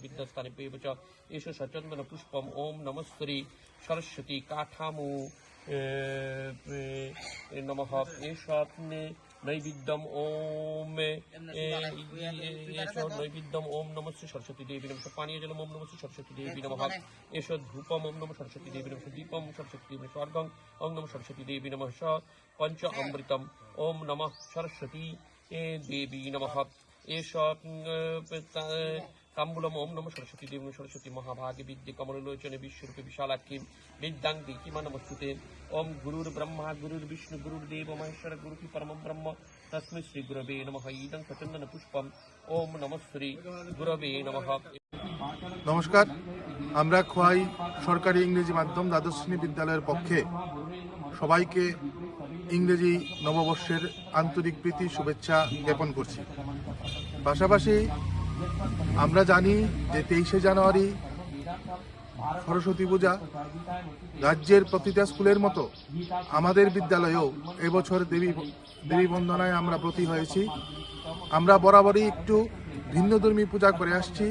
विद्यास्थाने च एष सचंदन पुष्पम ओम नमः श्री सरस्वती काठामु नमः एष नैवेद्यम ओम नैवेद्यम ओम नमः श्री सरस्वती देवी नमः पानीय जलम ओम नमः श्री सरस्वती देवी नमः एष धूपम ओम नमः सरस्वती देवी नमः दीपम सरस्वती देवी स्वर्गम ओम नमः सरस्वती देवी नमः स पंच अमृतम ओम नमः सरस्वती देवी नमः एष ताम्बूलम ओम नमः सरस्वती देवी सरस्वती महाभागे विद्ये कमलोचने विश्वरूपे विशालाक्षी विद्यां दीप्तिमा नमस्तुते ओम गुरुर्ब्रह्मा गुरुर्विष्णु गुरुर्देव महेश्वर गुरु परम ब्रह्म तस्मै श्री गुरवे नमः इदं सचंदन पुष्पम ओम नमः श्री गुरवे नमः। नमस्कार, আমরা খোয়াই সরকারি ইংরেজি মাধ্যম দ্বাদশ শ্রেণী বিদ্যালয়ের পক্ষে সবাইকে ইংরেজি নববর্ষের আন্তরিক প্রীতি শুভেচ্ছা জ্ঞাপন করছি। পাশাপাশি আমরা জানি যে 23শে জানুয়ারি সরস্বতী পূজা। রাজ্যের প্রতিটা স্কুলের মতো আমাদের বিদ্যালয়েও এবছর দেবী বন্দনায় আমরা ব্রতী হয়েছি। আমরা বরাবরই একটু ভিন্নধর্মী পূজা করে আসছি,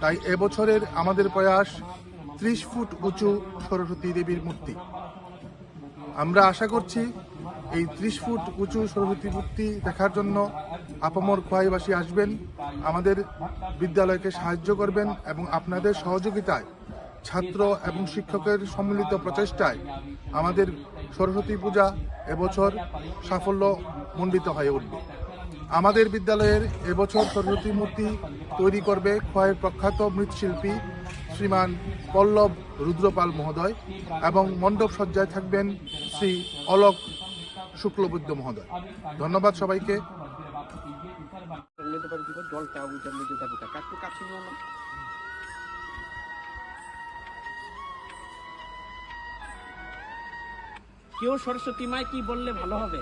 তাই এবছরের আমাদের প্রয়াস 30 ফুট উঁচু সরস্বতী দেবীর মূর্তি। আমরা আশা করছি এই 30 ফুট উঁচু সরস্বতী মূর্তি দেখার জন্য আপামর খোয়াইবাসী আসবেন, আমাদের বিদ্যালয়কে সাহায্য করবেন এবং আপনাদের সহযোগিতায় ছাত্র এবং শিক্ষকের সম্মিলিত প্রচেষ্টায় আমাদের সরস্বতী পূজা এবছর সাফল্যমণ্ডিত হয়ে উঠবে। আমাদের বিদ্যালয়ের এবছর সরস্বতী মূর্তি তৈরি করবে খোয়াইয়ের প্রখ্যাত মৃৎশিল্পী শ্রীমান পল্লব রুদ্রপাল মহোদয় এবং মণ্ডপ সজ্জায় থাকবেন শ্রী অলোক শুক্লবৈদ্য মহোদয়। ধন্যবাদ সবাইকে। কেউ সরস্বতী মায় কি বললে ভালো হবে?